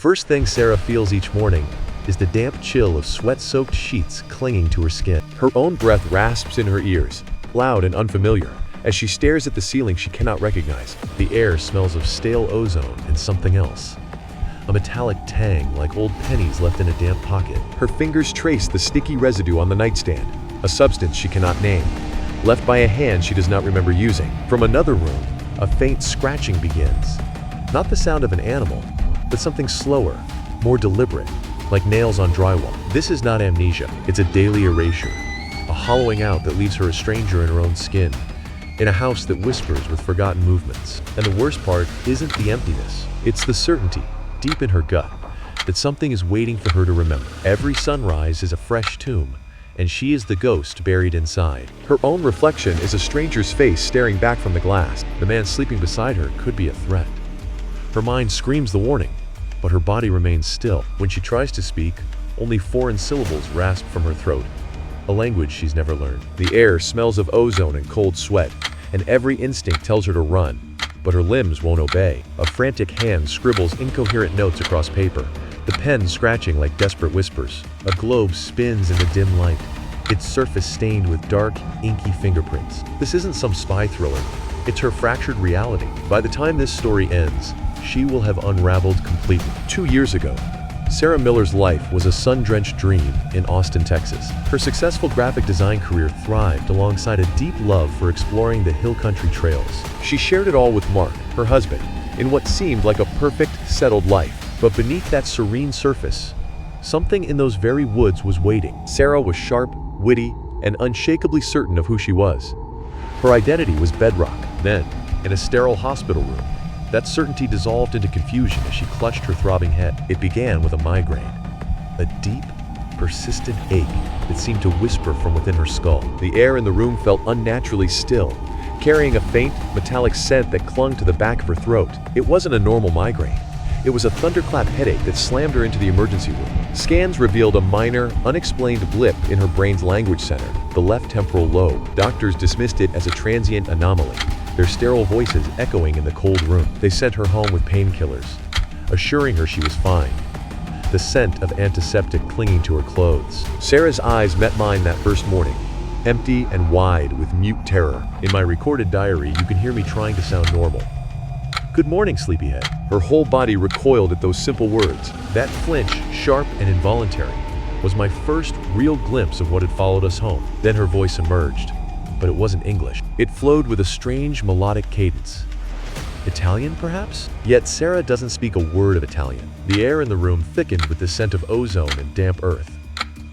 first thing Sarah feels each morning is the damp chill of sweat-soaked sheets clinging to her skin. Her own breath rasps in her ears, loud and unfamiliar, as she stares at the ceiling she cannot recognize. The air smells of stale ozone and something else. A metallic tang like old pennies left in a damp pocket. Her fingers trace the sticky residue on the nightstand, a substance she cannot name, left by a hand she does not remember using. From another room, a faint scratching begins. Not the sound of an animal, but something slower, more deliberate, like nails on drywall. This is not amnesia, it's a daily erasure, a hollowing out that leaves her a stranger in her own skin, in a house that whispers with forgotten movements. And the worst part isn't the emptiness, it's the certainty, deep in her gut, that something is waiting for her to remember. Every sunrise is a fresh tomb, and she is the ghost buried inside. Her own reflection is a stranger's face staring back from the glass. The man sleeping beside her could be a threat. Her mind screams the warning, but her body remains still. When she tries to speak, only foreign syllables rasp from her throat, a language she's never learned. The air smells of ozone and cold sweat, and every instinct tells her to run, but her limbs won't obey. A frantic hand scribbles incoherent notes across paper, the pen scratching like desperate whispers. A globe spins in the dim light, its surface stained with dark, inky fingerprints. This isn't some spy thriller, it's her fractured reality. By the time this story ends, she will have unraveled completely. 2 years ago, Sarah Miller's life was a sun-drenched dream in Austin, Texas. Her successful graphic design career thrived alongside a deep love for exploring the hill country trails. She shared it all with Mark, her husband, in what seemed like a perfect, settled life. But beneath that serene surface, something in those very woods was waiting. Sarah was sharp, witty, and unshakably certain of who she was. Her identity was bedrock. Then, in a sterile hospital room, that certainty dissolved into confusion as she clutched her throbbing head. It began with a migraine, a deep, persistent ache that seemed to whisper from within her skull. The air in the room felt unnaturally still, carrying a faint, metallic scent that clung to the back of her throat. It wasn't a normal migraine. It was a thunderclap headache that slammed her into the emergency room. Scans revealed a minor, unexplained blip in her brain's language center, the left temporal lobe. Doctors dismissed it as a transient anomaly, their sterile voices echoing in the cold room. They sent her home with painkillers, assuring her she was fine, the scent of antiseptic clinging to her clothes. Sarah's eyes met mine that first morning, empty and wide with mute terror. In my recorded diary, you can hear me trying to sound normal. "Good morning, sleepyhead." Her whole body recoiled at those simple words. That flinch, sharp and involuntary, was my first real glimpse of what had followed us home. Then her voice emerged, but it wasn't English. It flowed with a strange melodic cadence. Italian, perhaps? Yet Sarah doesn't speak a word of Italian. The air in the room thickened with the scent of ozone and damp earth,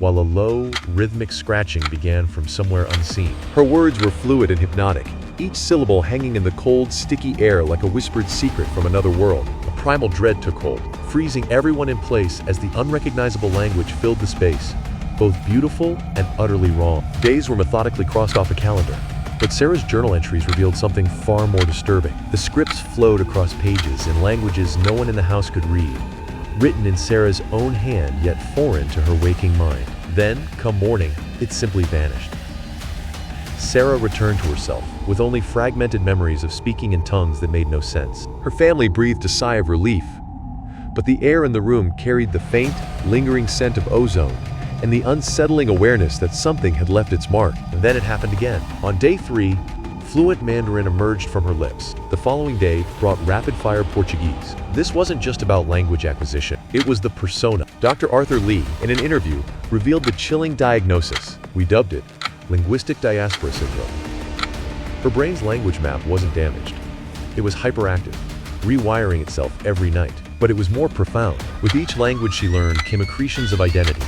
while a low, rhythmic scratching began from somewhere unseen. Her words were fluid and hypnotic, each syllable hanging in the cold, sticky air like a whispered secret from another world. A primal dread took hold, freezing everyone in place as the unrecognizable language filled the space, both beautiful and utterly wrong. Days were methodically crossed off a calendar, but Sarah's journal entries revealed something far more disturbing. The scripts flowed across pages in languages no one in the house could read, written in Sarah's own hand yet foreign to her waking mind. Then, come morning, it simply vanished. Sarah returned to herself, with only fragmented memories of speaking in tongues that made no sense. Her family breathed a sigh of relief, but the air in the room carried the faint, lingering scent of ozone and the unsettling awareness that something had left its mark. And then it happened again. On day 3, fluent Mandarin emerged from her lips. The following day brought rapid-fire Portuguese. This wasn't just about language acquisition. It was the persona. Dr. Arthur Lee, in an interview, revealed the chilling diagnosis. We dubbed it Linguistic Diaspora syndrome. Her brain's language map wasn't damaged. It was hyperactive, rewiring itself every night. But it was more profound. With each language she learned came accretions of identity,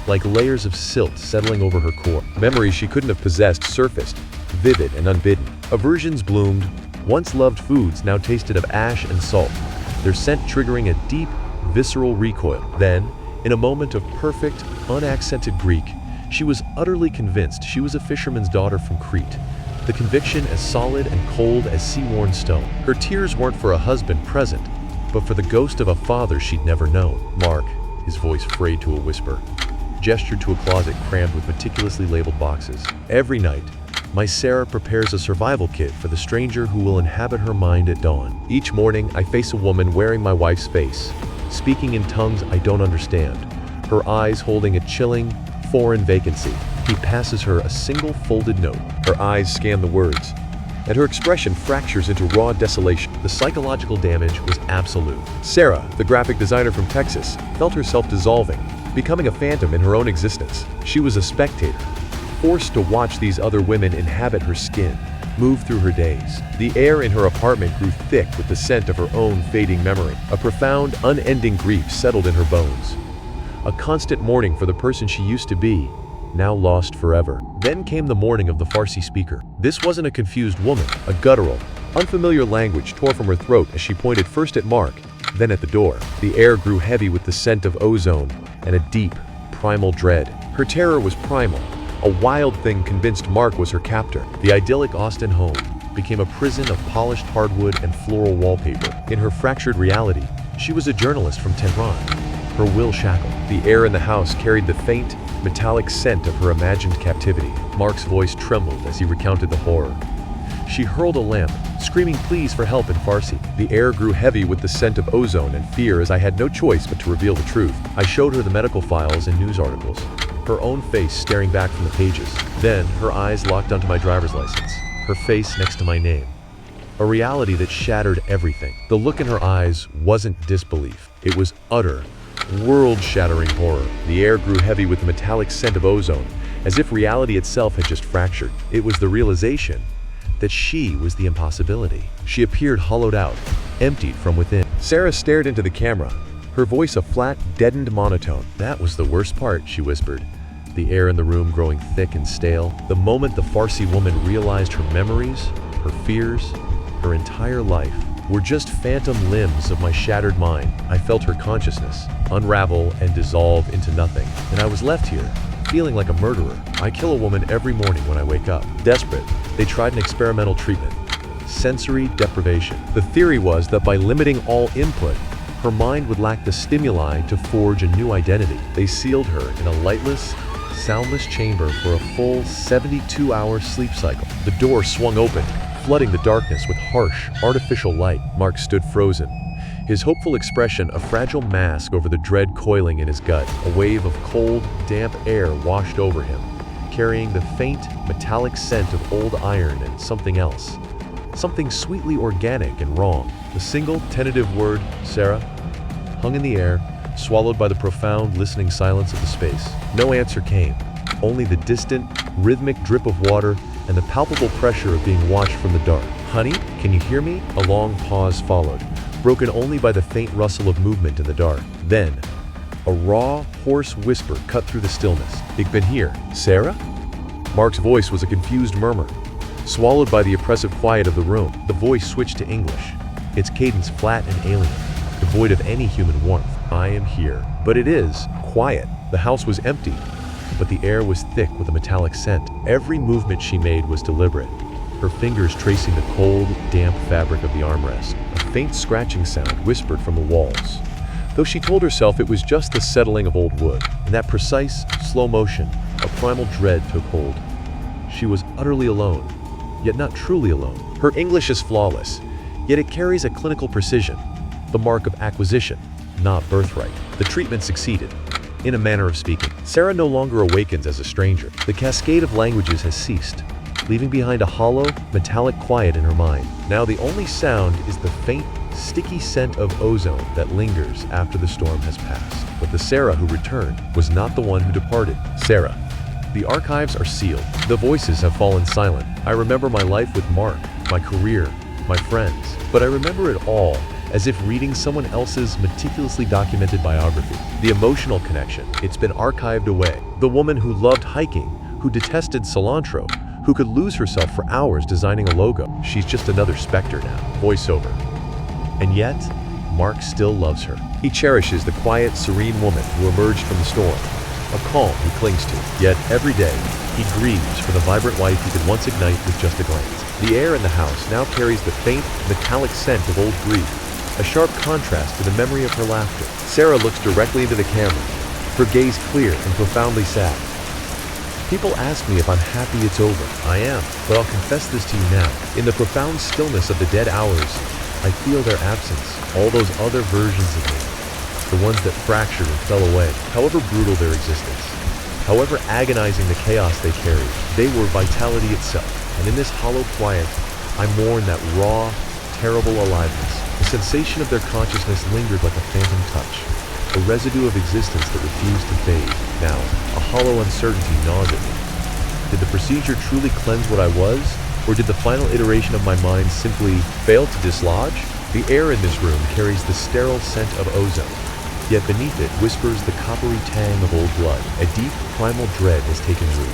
like layers of silt settling over her core. Memories she couldn't have possessed surfaced, vivid and unbidden. Aversions bloomed. Once loved foods now tasted of ash and salt, their scent triggering a deep, visceral recoil. Then, in a moment of perfect, unaccented Greek, she was utterly convinced she was a fisherman's daughter from Crete, the conviction as solid and cold as sea-worn stone. Her tears weren't for a husband present, but for the ghost of a father she'd never known. Mark, his voice frayed to a whisper, gestured to a closet crammed with meticulously labeled boxes. Every night, my Sarah prepares a survival kit for the stranger who will inhabit her mind at dawn. Each morning, I face a woman wearing my wife's face, speaking in tongues I don't understand, her eyes holding a chilling, foreign vacancy. He passes her a single folded note. Her eyes scan the words, and her expression fractures into raw desolation. The psychological damage was absolute. Sarah, the graphic designer from Texas, felt herself dissolving, becoming a phantom in her own existence. She was a spectator, forced to watch these other women inhabit her skin, move through her days. The air in her apartment grew thick with the scent of her own fading memory. A profound, unending grief settled in her bones. A constant mourning for the person she used to be, now lost forever. Then came the mourning of the Farsi speaker. This wasn't a confused woman. A guttural, unfamiliar language tore from her throat as she pointed first at Mark, then at the door. The air grew heavy with the scent of ozone and a deep, primal dread. Her terror was primal, a wild thing convinced Mark was her captor. The idyllic Austin home became a prison of polished hardwood and floral wallpaper. In her fractured reality, she was a journalist from Tehran, her will shackled. The air in the house carried the faint, metallic scent of her imagined captivity. Mark's voice trembled as he recounted the horror. She hurled a lamp, screaming pleas for help in Farsi. The air grew heavy with the scent of ozone and fear as I had no choice but to reveal the truth. I showed her the medical files and news articles, her own face staring back from the pages. Then, her eyes locked onto my driver's license, her face next to my name. A reality that shattered everything. The look in her eyes wasn't disbelief. It was utter, world-shattering horror. The air grew heavy with the metallic scent of ozone, as if reality itself had just fractured. It was the realization that she was the impossibility. She appeared hollowed out, emptied from within. Sarah stared into the camera, her voice a flat, deadened monotone. "That was the worst part," she whispered, the air in the room growing thick and stale. The moment the Farsi woman realized her memories, her fears, her entire life were just phantom limbs of my shattered mind. I felt her consciousness unravel and dissolve into nothing, and I was left here, feeling like a murderer. I kill a woman every morning when I wake up. Desperate, they tried an experimental treatment: sensory deprivation. The theory was that by limiting all input, her mind would lack the stimuli to forge a new identity. They sealed her in a lightless, soundless chamber for a full 72-hour sleep cycle. The door swung open, flooding the darkness with harsh, artificial light. Mark stood frozen, his hopeful expression a fragile mask over the dread coiling in his gut. A wave of cold, damp air washed over him, carrying the faint, metallic scent of old iron and something else. Something sweetly organic and wrong. The single, tentative word, Sarah, hung in the air, swallowed by the profound, listening silence of the space. No answer came, only the distant, rhythmic drip of water and the palpable pressure of being watched from the dark. "Honey, can you hear me?" A long pause followed, broken only by the faint rustle of movement in the dark. Then, a raw, hoarse whisper cut through the stillness. "Ich bin here." "Sarah?" Mark's voice was a confused murmur, swallowed by the oppressive quiet of the room. The voice switched to English, its cadence flat and alien, devoid of any human warmth. "I am here." But it is quiet. The house was empty, but the air was thick with a metallic scent. Every movement she made was deliberate, her fingers tracing the cold, damp fabric of the armrest. A faint scratching sound whispered from the walls, though she told herself it was just the settling of old wood. In that precise, slow motion, a primal dread took hold. She was utterly alone, yet not truly alone. Her English is flawless, yet it carries a clinical precision, the mark of acquisition, not birthright. The treatment succeeded, in a manner of speaking. Sarah no longer awakens as a stranger. The cascade of languages has ceased, leaving behind a hollow, metallic quiet in her mind. Now the only sound is the faint, sticky scent of ozone that lingers after the storm has passed. But the Sarah who returned was not the one who departed. Sarah. The archives are sealed. The voices have fallen silent. I remember my life with Mark, my career, my friends. But I remember it all as if reading someone else's meticulously documented biography. The emotional connection, it's been archived away. The woman who loved hiking, who detested cilantro, who could lose herself for hours designing a logo. She's just another specter now. Voiceover. And yet, Mark still loves her. He cherishes the quiet, serene woman who emerged from the storm, a calm he clings to. Yet every day, he grieves for the vibrant wife he could once ignite with just a glance. The air in the house now carries the faint, metallic scent of old grief, a sharp contrast to the memory of her laughter. Sarah looks directly into the camera, her gaze clear and profoundly sad. People ask me if I'm happy it's over. I am, but I'll confess this to you now. In the profound stillness of the dead hours, I feel their absence, all those other versions of me. the ones that fractured and fell away, however brutal their existence. However agonizing the chaos they carried, they were vitality itself, and in this hollow quiet, I mourn that raw, terrible aliveness. The sensation of their consciousness lingered like a phantom touch, a residue of existence that refused to fade. Now, a hollow uncertainty gnaws at me. Did the procedure truly cleanse what I was, or did the final iteration of my mind simply fail to dislodge? The air in this room carries the sterile scent of ozone, yet beneath it whispers the coppery tang of old blood. A deep, primal dread has taken root,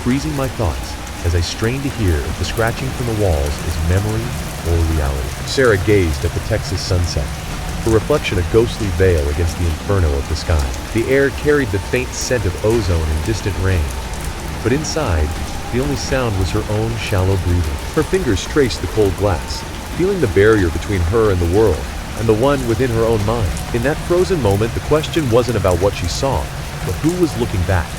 freezing my thoughts as I strain to hear if the scratching from the walls is memory or reality. Sarah gazed at the Texas sunset, her reflection a ghostly veil against the inferno of the sky. The air carried the faint scent of ozone and distant rain, but inside, the only sound was her own shallow breathing. Her fingers traced the cold glass, feeling the barrier between her and the world, and the one within her own mind. In that frozen moment, the question wasn't about what she saw, but who was looking back.